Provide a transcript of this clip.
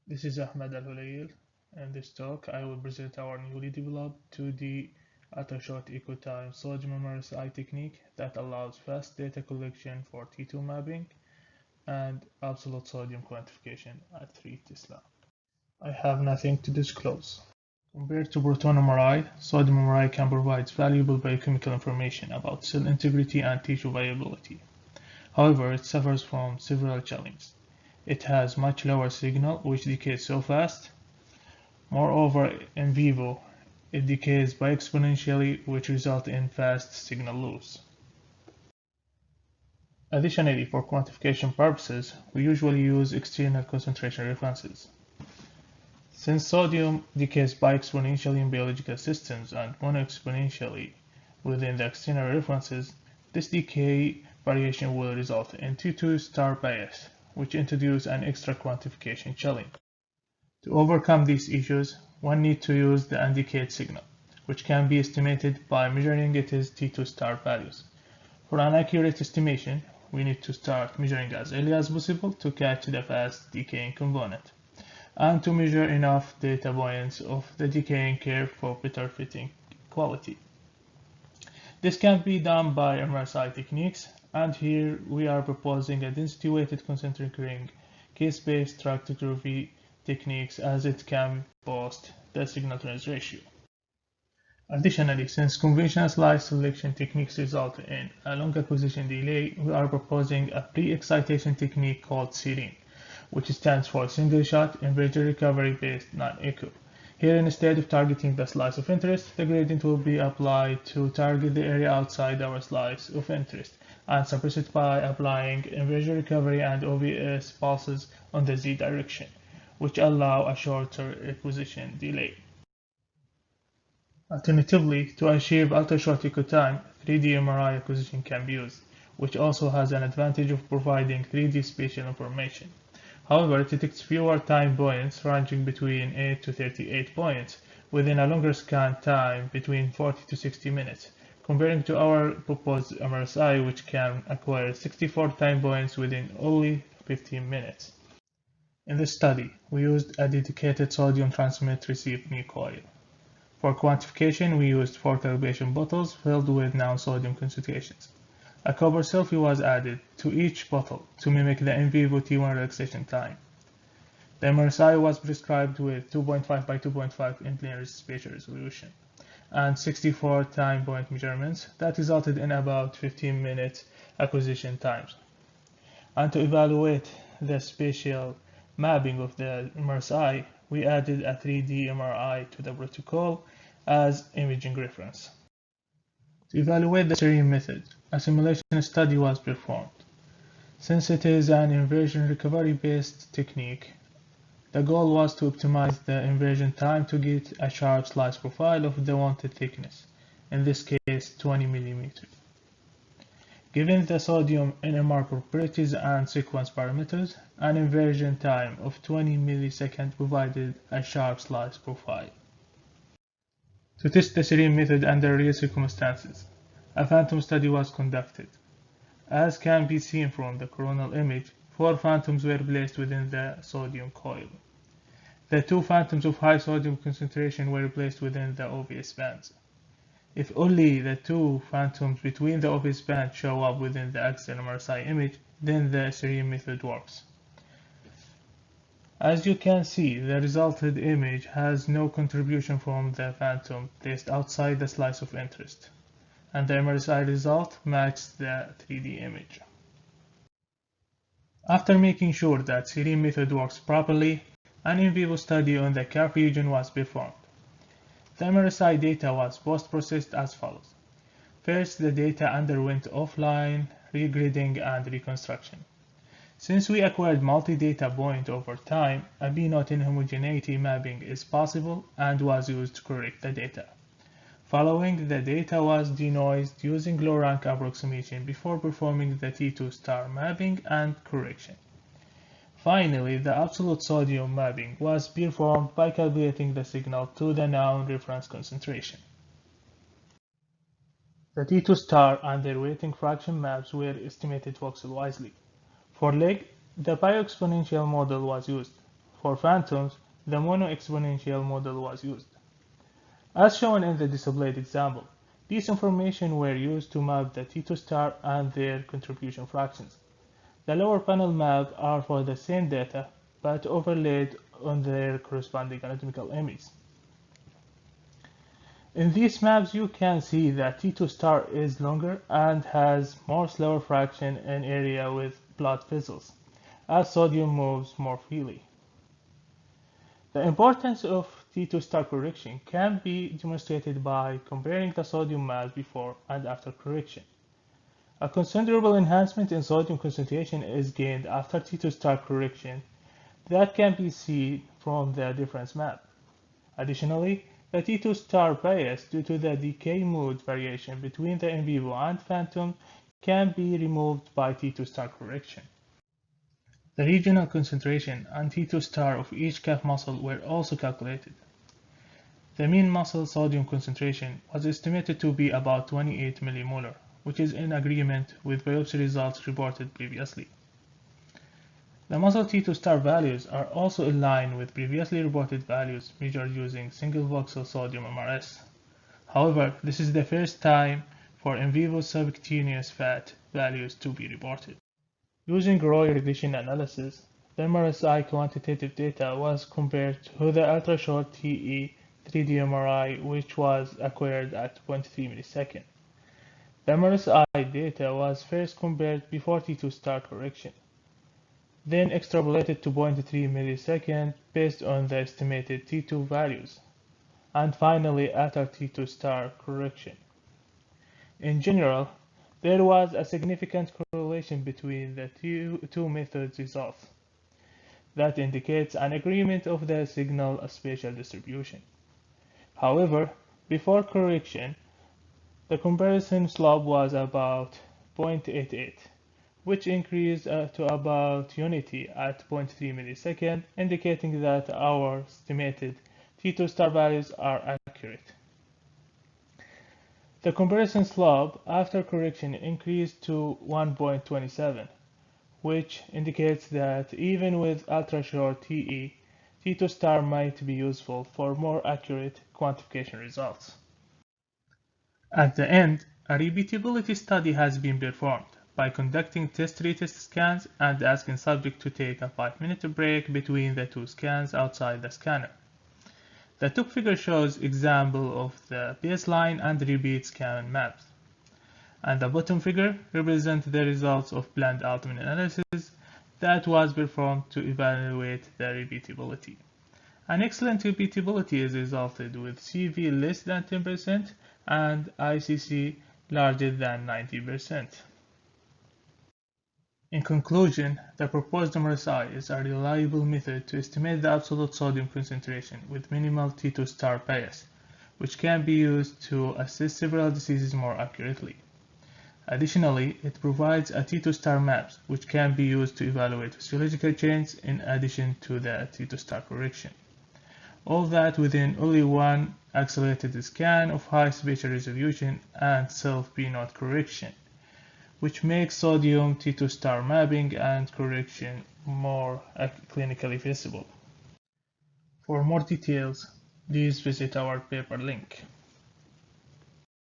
This is Ahmad Alhulail. In this talk, I will present our newly developed 2D ultra-short eco-time sodium MRSI technique that allows fast data collection for T2 mapping and absolute sodium quantification at 3 Tesla. I have nothing to disclose. Compared to proton MRI, sodium MRI can provide valuable biochemical information about cell integrity and tissue viability. However, it suffers from several challenges. It has much lower signal, which decays so fast. Moreover, in vivo, it decays by exponentially, which results in fast signal loss. Additionally, for quantification purposes, we usually use external concentration references. Since sodium decays bi-exponentially in biological systems and mono-exponentially within the external references, this decay variation will result in T2 star bias, which introduces an extra quantification challenge. To overcome these issues, one needs to use the undecayed signal, which can be estimated by measuring its T2 star values. For an accurate estimation, we need to start measuring as early as possible to catch the fast decaying component, and to measure enough data points of the decaying curve for better fitting quality. This can be done by MRSI techniques, and here we are proposing a density-weighted concentric ring case-based stratigraphy techniques as it can boast the signal-to-noise ratio. Additionally, since conventional slice selection techniques result in a long acquisition delay, we are proposing a pre-excitation technique called SIRIN, which stands for Single Shot Inversion Recovery Based Non-Echo. Here, instead of targeting the slice of interest, the gradient will be applied to target the area outside our slice of interest and suppress it by applying inversion recovery and OVS pulses on the Z direction, which allow a shorter acquisition delay. Alternatively, to achieve ultra-short echo time, 3D MRI acquisition can be used, which also has an advantage of providing 3D spatial information. However, it detects fewer time points ranging between 8 to 38 points within a longer scan time between 40 to 60 minutes, comparing to our proposed MRSI, which can acquire 64 time points within only 15 minutes. In this study, we used a dedicated sodium transmit-receive new coil. For quantification, we used 4 calibration bottles filled with known sodium concentrations. A copper selfie was added to each bottle to mimic the in vivo T1 relaxation time. The MRSI was prescribed with 2.5 by 2.5 in linear spatial resolution and 64 time point measurements that resulted in about 15 minutes acquisition times. And to evaluate the spatial mapping of the MRSI, we added a 3D MRI to the protocol as imaging reference. To evaluate the SIRIN method, a simulation study was performed. Since it is an inversion recovery-based technique, the goal was to optimize the inversion time to get a sharp slice profile of the wanted thickness, in this case 20 mm. Given the sodium NMR properties and sequence parameters, an inversion time of 20 milliseconds provided a sharp slice profile. To test the SIRIN method under real circumstances, a phantom study was conducted. As can be seen from the coronal image, 4 phantoms were placed within the sodium coil. The 2 phantoms of high sodium concentration were placed within the OVS bands. If only the 2 phantoms between the OVS bands show up within the axial MRSI image, then the SIRIN method works. As you can see, the resulted image has no contribution from the phantom placed outside the slice of interest, and the MRSI result matches the 3D image. After making sure that SIRIN method works properly, an in vivo study on the Kharj region was performed. The MRSI data was post-processed as follows. First, the data underwent offline regrading and reconstruction. Since we acquired multi-data point over time, a B-Naught inhomogeneity mapping is possible and was used to correct the data. Following, the data was denoised using low-rank approximation before performing the T2 star mapping and correction. Finally, the absolute sodium mapping was performed by calculating the signal to the known reference concentration. The T2 star and their weighting fraction maps were estimated voxel-wisely. For leg, the bioexponential model was used. For phantoms, the mono-exponential model was used. As shown in the displayed example, these information were used to map the T2 star and their contribution fractions. The lower panel map are for the same data, but overlaid on their corresponding anatomical image. In these maps, you can see that T2 star is longer and has more slower fraction in area with blood vessels, as sodium moves more freely. The importance of T2 star correction can be demonstrated by comparing the sodium mass before and after correction. A considerable enhancement in sodium concentration is gained after T2 star correction that can be seen from the difference map. Additionally, the T2 star bias due to the decay mode variation between the in vivo and phantom can be removed by T2 star correction. The regional concentration and T2 star of each calf muscle were also calculated. The mean muscle sodium concentration was estimated to be about 28 millimolar, which is in agreement with biopsy results reported previously. The muscle T2 star values are also in line with previously reported values measured using single voxel sodium MRS. However, this is the first time for in vivo subcutaneous fat values to be reported. Using Roy regression analysis, the MRSI quantitative data was compared to the ultra-short TE 3D MRI, which was acquired at 0.3 millisecond. The MRSI data was first compared before T2 star correction, then extrapolated to 0.3 millisecond based on the estimated T2 values, and finally after T2 star correction. In general, there was a significant correlation between the two methods' results that indicates an agreement of the signal spatial distribution. However, before correction, the comparison slope was about 0.88, which increased to about unity at 0.3 millisecond, indicating that our estimated T2 star values are accurate. The comparison slope after correction increased to 1.27, which indicates that even with ultra-short TE, T2 star might be useful for more accurate quantification results. At the end, a repeatability study has been performed by conducting test retest scans and asking subjects to take a 5-minute break between the two scans outside the scanner. The top figure shows example of the baseline and repeat scan maps, and the bottom figure represents the results of planned Altman analysis that was performed to evaluate the repeatability. An excellent repeatability is resulted with CV less than 10% and ICC larger than 90%. In conclusion, the proposed MRSI is a reliable method to estimate the absolute sodium concentration with minimal T2 star bias, which can be used to assess several diseases more accurately. Additionally, it provides a T2 star maps, which can be used to evaluate physiological changes in addition to the T2 star correction. All that within only one accelerated scan of high spatial resolution and self-P0 correction, which makes sodium T2 star mapping and correction more clinically visible. For more details, please visit our paper link.